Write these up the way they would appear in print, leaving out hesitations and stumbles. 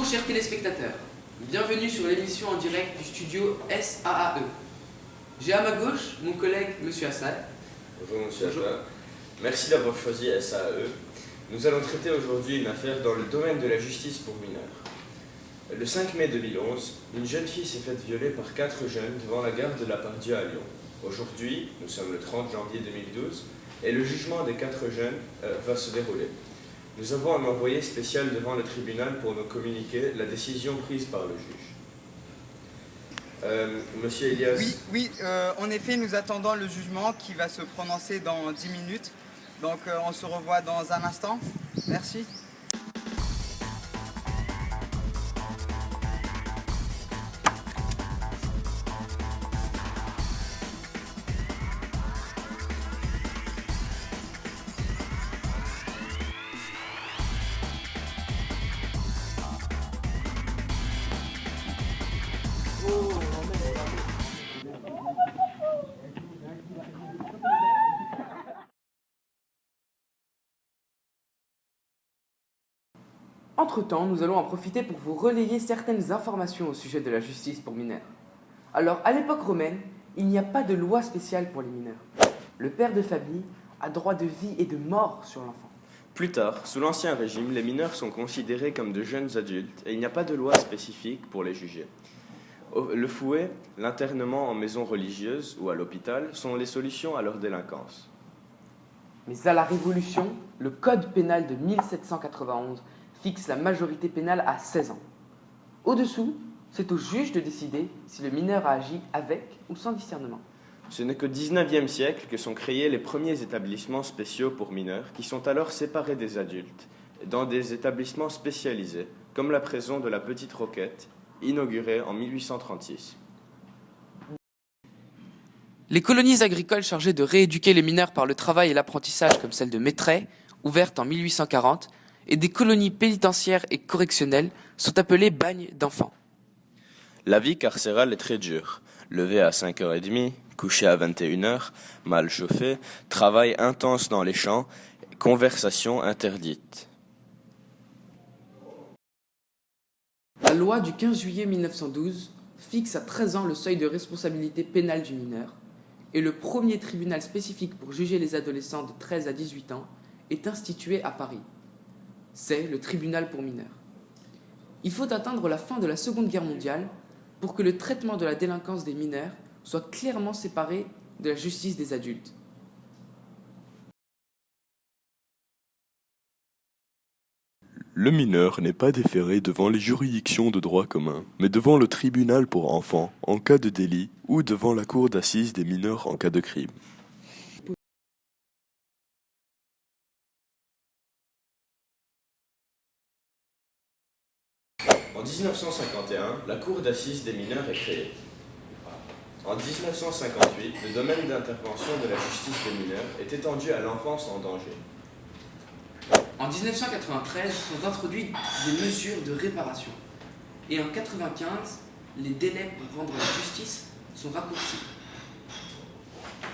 chers téléspectateurs, bienvenue sur l'émission en direct du studio SAAE. J'ai à ma gauche mon collègue Monsieur Assad. Bonjour Monsieur Assad. Merci d'avoir choisi SAAE. Nous allons traiter aujourd'hui une affaire dans le domaine de la justice pour mineurs. Le 5 mai 2011, une jeune fille s'est faite violer par 4 jeunes devant la gare de la Part-Dieu à Lyon. Aujourd'hui, nous sommes le 30 janvier 2012, et le jugement des 4 jeunes va se dérouler. Nous avons un envoyé spécial devant le tribunal pour nous communiquer la décision prise par le juge. Monsieur Elias. Oui, en effet, nous attendons le jugement qui va se prononcer dans 10 minutes. Donc, on se revoit dans un instant. Merci. Entre-temps, nous allons en profiter pour vous relayer certaines informations au sujet de la justice pour mineurs. Alors, à l'époque romaine, il n'y a pas de loi spéciale pour les mineurs. Le père de famille a droit de vie et de mort sur l'enfant. Plus tard, sous l'Ancien Régime, les mineurs sont considérés comme de jeunes adultes et il n'y a pas de loi spécifique pour les juger. Le fouet, l'internement en maison religieuse ou à l'hôpital sont les solutions à leur délinquance. Mais à la Révolution, le Code pénal de 1791 fixe la majorité pénale à 16 ans. Au-dessous, c'est au juge de décider si le mineur a agi avec ou sans discernement. Ce n'est qu'au XIXe siècle que sont créés les premiers établissements spéciaux pour mineurs qui sont alors séparés des adultes dans des établissements spécialisés, comme la prison de la Petite Roquette, inaugurée en 1836. Les colonies agricoles chargées de rééduquer les mineurs par le travail et l'apprentissage, comme celle de Mettray, ouverte en 1840, et des colonies pénitentiaires et correctionnelles sont appelées bagnes d'enfants. La vie carcérale est très dure. Levé à 5h30, couché à 21h, mal chauffé, travail intense dans les champs, conversation interdite. La loi du 15 juillet 1912 fixe à 13 ans le seuil de responsabilité pénale du mineur, et le premier tribunal spécifique pour juger les adolescents de 13 à 18 ans est institué à Paris. C'est le tribunal pour mineurs. Il faut attendre la fin de la Seconde Guerre mondiale pour que le traitement de la délinquance des mineurs soit clairement séparé de la justice des adultes. Le mineur n'est pas déféré devant les juridictions de droit commun, mais devant le tribunal pour enfants en cas de délit ou devant la cour d'assises des mineurs en cas de crime. En 1951, la cour d'assises des mineurs est créée. En 1958, le domaine d'intervention de la justice des mineurs est étendu à l'enfance en danger. En 1993 sont introduites des mesures de réparation. Et en 1995, les délais pour rendre la justice sont raccourcis.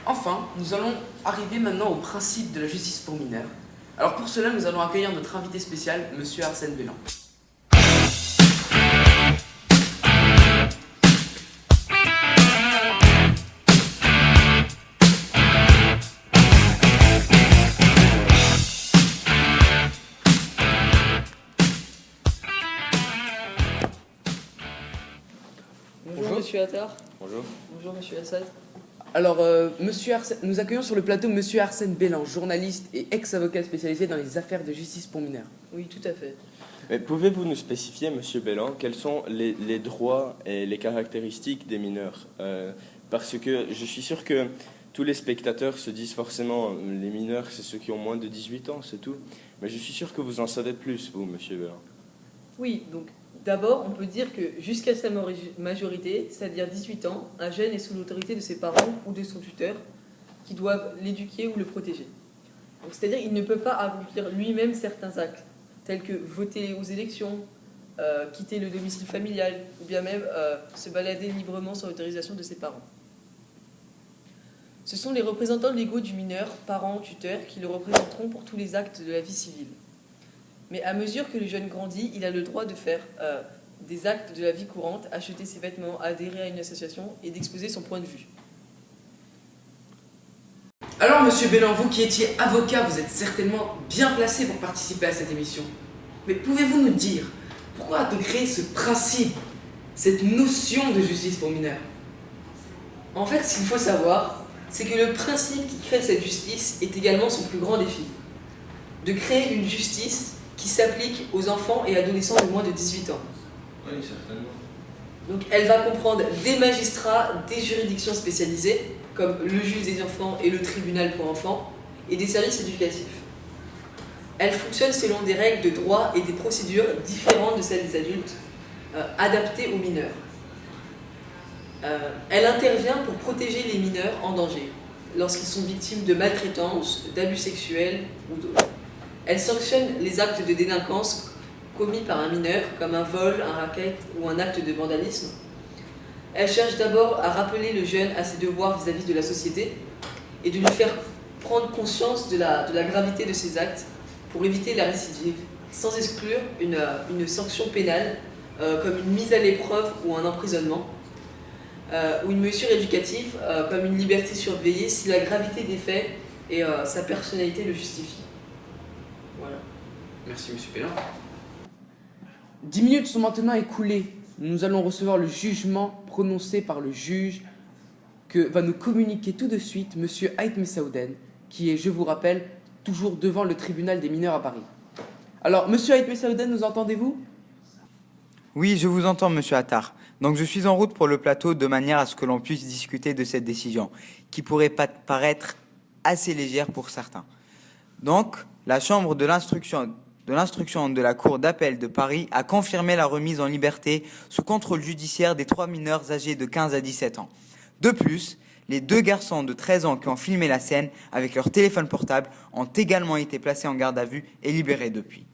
Enfin, nous allons arriver maintenant au principe de la justice pour mineurs. Alors pour cela, nous allons accueillir notre invité spécial, Monsieur Arsène Bellan. Bonjour Monsieur Attar. Bonjour. Bonjour Monsieur Assad. Alors, nous accueillons sur le plateau Monsieur Arsène Bellan, journaliste et ex-avocat spécialisé dans les affaires de justice pour mineurs. Oui, tout à fait. Mais pouvez-vous nous spécifier, Monsieur Bellan, quels sont les droits et les caractéristiques des mineurs parce que je suis sûr que tous les spectateurs se disent forcément les mineurs, c'est ceux qui ont moins de 18 ans, c'est tout. Mais je suis sûr que vous en savez plus, vous, Monsieur Bellan. Oui, donc d'abord, on peut dire que jusqu'à sa majorité, c'est-à-dire 18 ans, un jeune est sous l'autorité de ses parents ou de son tuteur qui doivent l'éduquer ou le protéger. Donc, c'est-à-dire qu'il ne peut pas accomplir lui-même certains actes, tels que voter aux élections, quitter le domicile familial, ou bien même se balader librement sans autorisation de ses parents. Ce sont les représentants légaux du mineur, parents, tuteurs, qui le représenteront pour tous les actes de la vie civile. Mais à mesure que le jeune grandit, il a le droit de faire des actes de la vie courante, acheter ses vêtements, adhérer à une association et d'exposer son point de vue. Alors, monsieur Bélan, vous qui étiez avocat, vous êtes certainement bien placé pour participer à cette émission. Mais pouvez-vous nous dire pourquoi a-t-on créé ce principe, cette notion de justice pour mineurs? En fait, ce qu'il faut savoir, c'est que le principe qui crée cette justice est également son plus grand défi. De créer une justice qui s'applique aux enfants et adolescents de moins de 18 ans. Oui, certainement. Donc elle va comprendre des magistrats, des juridictions spécialisées, comme le juge des enfants et le tribunal pour enfants, et des services éducatifs. Elle fonctionne selon des règles de droit et des procédures différentes de celles des adultes, adaptées aux mineurs. Elle intervient pour protéger les mineurs en danger, lorsqu'ils sont victimes de maltraitance, d'abus sexuels ou d'autres. Elle sanctionne les actes de délinquance commis par un mineur, comme un vol, un racket ou un acte de vandalisme. Elle cherche d'abord à rappeler le jeune à ses devoirs vis-à-vis de la société et de lui faire prendre conscience de la gravité de ses actes pour éviter la récidive, sans exclure une sanction pénale comme une mise à l'épreuve ou un emprisonnement, ou une mesure éducative comme une liberté surveillée si la gravité des faits et sa personnalité le justifient. Voilà. Merci, monsieur Bélan. 10 minutes sont maintenant écoulées. Nous allons recevoir le jugement prononcé par le juge que va nous communiquer tout de suite monsieur Haït Messaouden, qui est, je vous rappelle, toujours devant le tribunal des mineurs à Paris. Alors, monsieur Haït Messaouden, nous entendez-vous? Oui, je vous entends, monsieur Attar. Donc je suis en route pour le plateau de manière à ce que l'on puisse discuter de cette décision, qui pourrait paraître assez légère pour certains. Donc, la Chambre de l'instruction de la Cour d'appel de Paris a confirmé la remise en liberté sous contrôle judiciaire des 3 mineurs âgés de 15 à 17 ans. De plus, les 2 garçons de 13 ans qui ont filmé la scène avec leur téléphone portable ont également été placés en garde à vue et libérés depuis.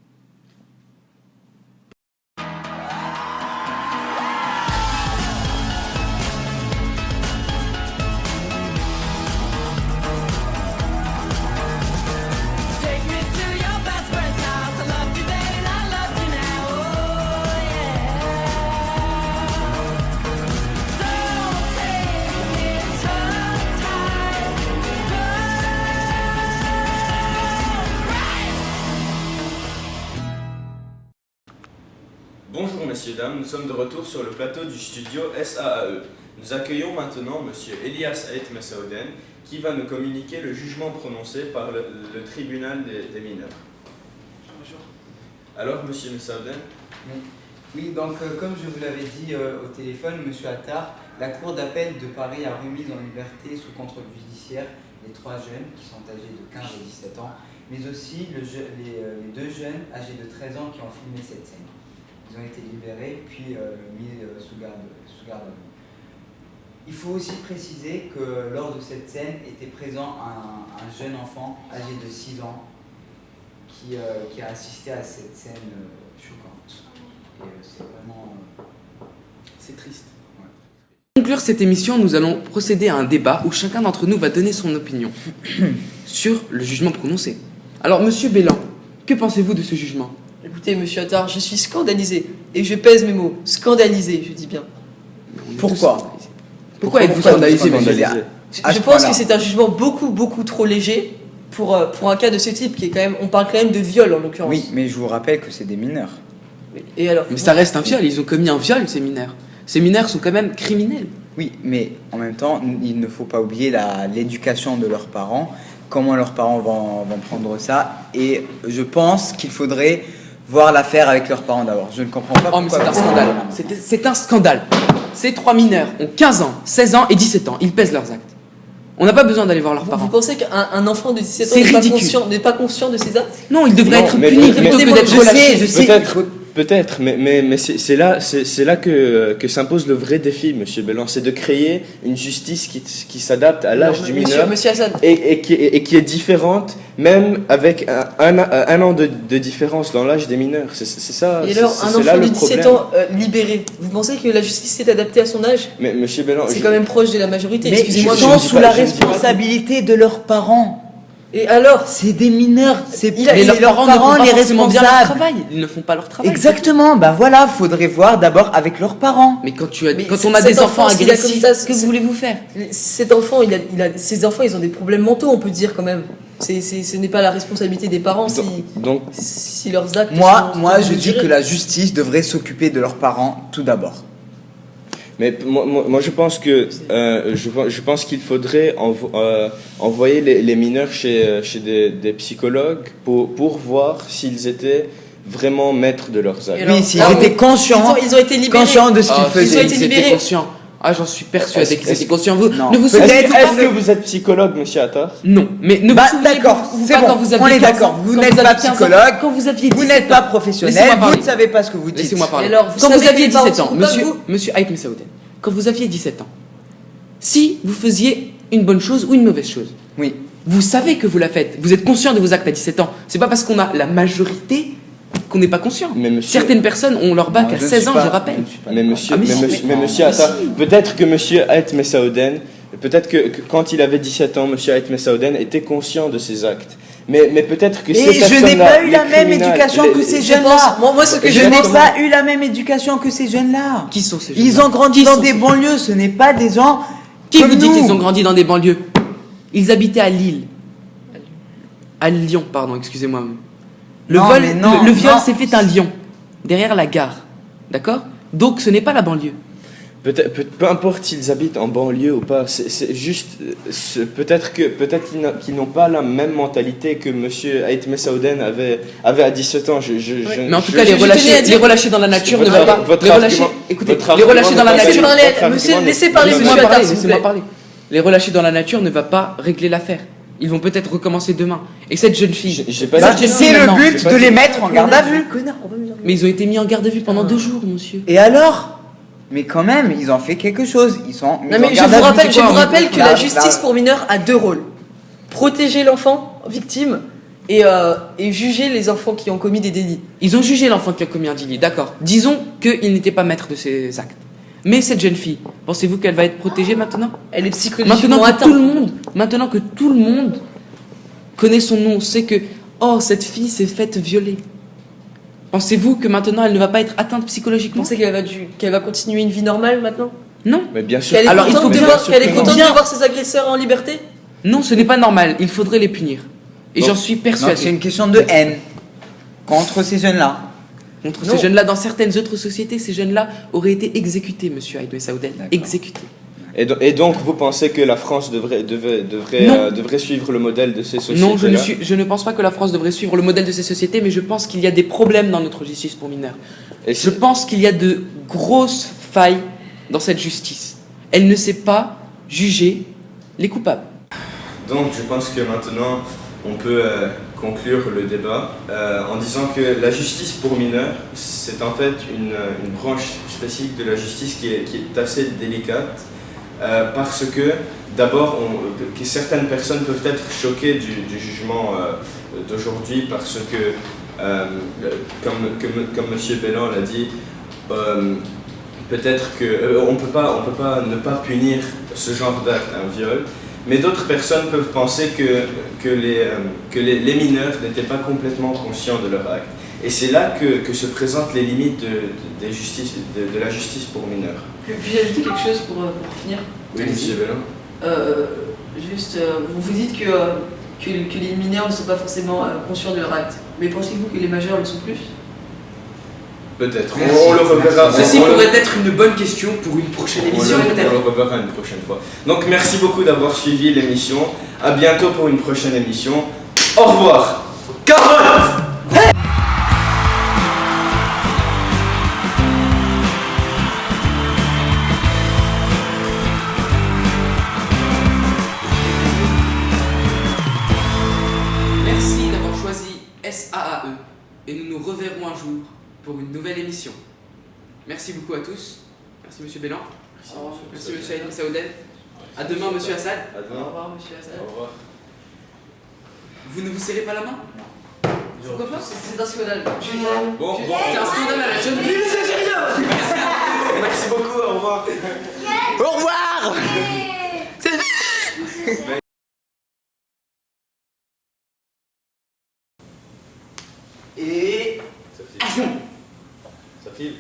Bonjour messieurs, dames, nous sommes de retour sur le plateau du studio SAAE. Nous accueillons maintenant monsieur Elias Haït Messaouden qui va nous communiquer le jugement prononcé par le tribunal des mineurs. Bonjour. Alors monsieur Messaouden? Oui, donc comme je vous l'avais dit au téléphone, monsieur Attar, la Cour d'appel de Paris a remis en liberté sous contrôle judiciaire les 3 jeunes qui sont âgés de 15 et 17 ans, mais aussi les 2 jeunes âgés de 13 ans qui ont filmé cette scène. Ils ont été libérés puis mis sous garde à vue. Il faut aussi préciser que lors de cette scène était présent un jeune enfant âgé de 6 ans qui a assisté à cette scène choquante. Et c'est vraiment... C'est triste. Ouais. Pour conclure cette émission, nous allons procéder à un débat où chacun d'entre nous va donner son opinion sur le jugement prononcé. Alors, monsieur Bélan, que pensez-vous de ce jugement? Écoutez, monsieur Attar, je suis scandalisé. Et je pèse mes mots. Scandalisé, je dis bien. Pourquoi? Pourquoi êtes-vous scandalisé, monsieur Bélan? Je pense que c'est un jugement beaucoup trop léger pour un cas de ce type qui est quand même... On parle quand même de viol en l'occurrence. Oui, mais je vous rappelle que c'est des mineurs. Et alors? Mais ça reste un viol, ils ont commis un viol, ces mineurs. Ces mineurs sont quand même criminels. Oui, mais en même temps, il ne faut pas oublier l'éducation de leurs parents, comment leurs parents vont prendre ça. Et je pense qu'il faudrait voir l'affaire avec leurs parents d'abord. Je ne comprends pas pourquoi... Oh, mais c'est un scandale. C'est un scandale. Ces 3 mineurs ont 15 ans, 16 ans et 17 ans. Ils pèsent leurs actes. On n'a pas besoin d'aller voir leurs parents. Vous pensez qu'un enfant de 17 ans C'est n'est pas conscient de ses actes? Non, il devrait être puni plutôt que d'être je relâché. sais. Peut-être, mais c'est là que s'impose le vrai défi, monsieur Bélan, c'est de créer une justice qui s'adapte à l'âge du mineur Monsieur Hassan. et qui est différente, même avec un an de différence dans l'âge des mineurs. C'est ça. Et alors, un c'est là enfant de le 17 problème. ans libéré, vous pensez que la justice s'est adaptée à son âge? Mais monsieur Bélan, C'est quand même proche de la majorité. Mais Excusez-moi, ils sont je dis sous pas- la je ne dis pas- responsabilité de leurs parents. Et alors, C'est des mineurs, c'est Mais leurs leurs parents ne font parents pas les forcément bien leur responsables. travail. Ils ne font pas leur travail. Exactement, bah voilà, faudrait voir d'abord avec leurs parents. Mais quand Mais on a cet des enfants enfant, s'il a comme agressifs, ça, que voulez-vous faire? cet enfant, ces enfants, ils ont des problèmes mentaux, on peut dire quand même. Ce n'est pas la responsabilité des parents Donc, si leurs actes Moi, sont moi, je dis mesurés. que la justice devrait s'occuper de leurs parents tout d'abord. mais moi je pense que je pense qu'il faudrait envoyer les mineurs chez des psychologues pour voir s'ils étaient vraiment maîtres de leurs actes. Et alors, Oui, s'ils là, étaient conscients, ils ont été libérés. conscients de ce qu'ils Ah, faisaient. Ils ont été ils étaient libérés. conscients. Ah, j'en suis persuadé Est-ce- qu'ils est-ce- étaient conscients. Vous Non. ne vous Peut-être- souvenez Est-ce pas que vous êtes psychologue, monsieur Attar? Non, mais ne Bah, vous souvenez d'accord, vous c'est pas bon, quand vous on aviez est 15 ans, d'accord, vous quand n'êtes aviez pas 15 ans, psychologue, quand vous aviez Vous 17 n'êtes pas ans. professionnel, Laissez-moi vous parler. ne savez pas ce que vous dites. Laissez-moi parler. Et alors, vous quand savez vous aviez que les parents 17 ans, sont coupables, monsieur Haït Messaouden, quand vous aviez 17 ans, si vous faisiez une bonne chose ou une mauvaise chose, Oui. vous savez que vous la faites. Vous êtes conscient de vos actes à 17 ans. C'est pas parce qu'on a la majorité qu'on n'est pas conscient. Mais monsieur- Certaines personnes ont leur bac Non, à je ne 16 suis ans, pas- je rappelle. je ne suis pas Mais d'accord. monsieur, Ah, mais mais si, monsieur, mais- mais monsieur mais Attar, si. peut-être que monsieur Haït Messaouden, peut-être que quand il avait 17 ans, monsieur Haït Messaouden était conscient de ses actes. Mais peut-être que ces Et je n'ai personnes-là, pas eu les la même criminels, éducation que ces Je pense, jeunes-là. moi, ce que Je je n'ai pense, pas eu la même éducation que ces jeunes-là. Qui sont ces gens? Ils ont grandi Qui dans sont des ces- banlieues, ce n'est pas des gens Qui comme vous dit nous. qu'ils ont grandi dans des banlieues? Ils habitaient à Lille. À Lyon, pardon, excusez-moi. Le Non, vol, mais non, le viol non. s'est fait à Lyon, derrière la gare. D'accord? Donc ce n'est pas la banlieue. Peu importe s'ils habitent en banlieue ou pas, c'est juste peut-être qu'ils n'ont pas la même mentalité que monsieur Haït Messaouden avait à 17 ans. Mais en tout je- cas, je tenais à dire- les relâchés dans la nature ne Votre va pas. votre Les relâchés, argument- écoutez, votre les relâchés dans la argument nature. n'est pas- Laissez votre parler, monsieur, argument laissez n'est- parler, Laissez-moi monsieur parler, Attard, s'il vous laissez-moi plaît. parler. Les relâchés dans la nature ne va pas régler l'affaire. Ils vont peut-être recommencer demain. Et cette jeune fille, J'ai pas Bah, dit- c'est le maintenant, but j'ai pas de dit- les mettre en garde à vue. Connard, on va me dire. mais ils ont été mis en garde à vue pendant 2 jours, monsieur. Et alors? Mais quand même, ils ont fait quelque chose. Ils sont mis Non en mais je garde à vous vue. rappelle, C'est je quoi, vous on- rappelle que là, la justice là- pour mineurs a 2 rôles. Protéger l'enfant victime et juger les enfants qui ont commis des délits. Ils ont jugé l'enfant qui a commis un délit, d'accord. Disons qu'il n'était pas maître de ses actes. Mais cette jeune fille, pensez-vous qu'elle va être protégée maintenant? Elle est psychologiquement Maintenant que tout le monde connaît son nom, sait que, oh, cette fille s'est faite violer. Pensez-vous que maintenant elle ne va pas être atteinte Vous psychologiquement? pensez qu'elle va continuer une vie normale maintenant? Non. Mais bien sûr. Qu'elle est Alors, il contente, faut de bien voir, sûr qu'elle que est non. contente Bien. de voir ses agresseurs en liberté? Non, ce n'est pas normal. Il faudrait les punir. Et Bon. j'en suis Non, persuadé. c'est une question de haine contre ces jeunes-là. Contre Non. ces jeunes-là, dans certaines autres sociétés, ces jeunes-là auraient été exécutés, monsieur Haït Messaouden. D'accord. Exécutés. Et donc, vous pensez que la France devrait Non. devrait suivre le modèle de ces sociétés? Non, je ne pense pas que la France devrait suivre le modèle de ces sociétés, mais je pense qu'il y a des problèmes dans notre justice pour mineurs. Et Je pense qu'il y a de grosses failles dans cette justice. Elle ne sait pas juger les coupables. Donc, je pense que maintenant, on peut conclure le débat en disant que la justice pour mineurs, c'est en fait une branche spécifique de la justice qui est assez délicate parce que, d'abord, que certaines personnes peuvent être choquées du jugement d'aujourd'hui parce que, comme M. Bellan l'a dit, peut-être qu'on ne peut pas ne pas punir ce genre d'acte, un viol. Mais d'autres personnes peuvent penser que les mineurs n'étaient pas complètement conscients de leur acte. Et c'est là que se présentent les limites de la justice pour mineurs. Puis-je ajouter quelque chose pour finir? Oui, monsieur Bellin. Vous vous dites que les mineurs ne sont pas forcément conscients de leur acte. Mais pensez-vous que les majeurs le sont plus? Peut-être. Merci. On le reverra. Ceci on le- pourrait être une bonne question pour une prochaine on émission, le- peut-être. on le reverra une prochaine fois. Donc merci beaucoup d'avoir suivi l'émission. À bientôt pour une prochaine émission. Au revoir. Carotte. Merci d'avoir choisi SAAE et nous nous reverrons un jour pour une nouvelle émission. Merci beaucoup à tous. Merci Monsieur Bellan. Merci Monsieur Haït Messaouden. À demain Monsieur Assad. À Au demain. revoir, monsieur Assad. Au revoir. Vous ne vous serrez pas la main? Pourquoi pas? C'est un scandale. Bon, C'est un scandale à la jeune fille. merci beaucoup. Au revoir. Au revoir. Et... Action. Ça file.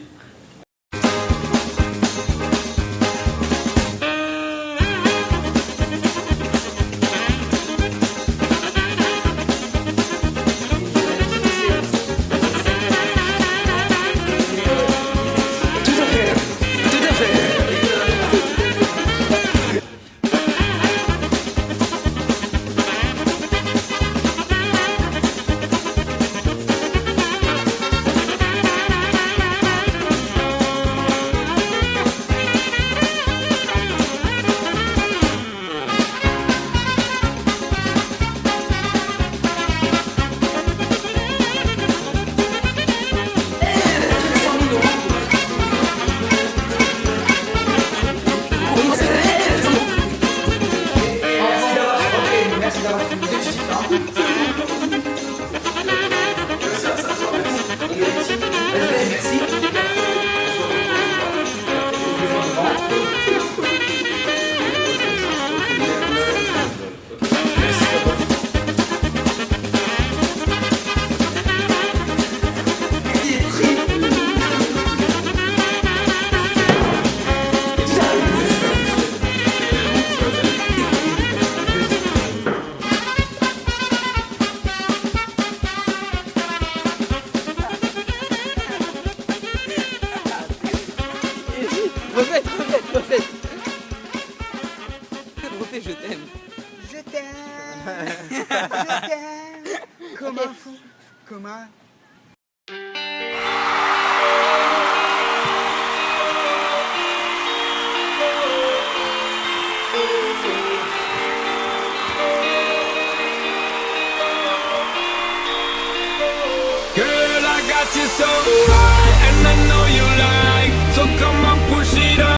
Merci d'avoir suivi. Merci. Refaites. Refais, je t'aime. Je t'aime. Je t'aime. Comme un fou. Comme un... Girl, I got you so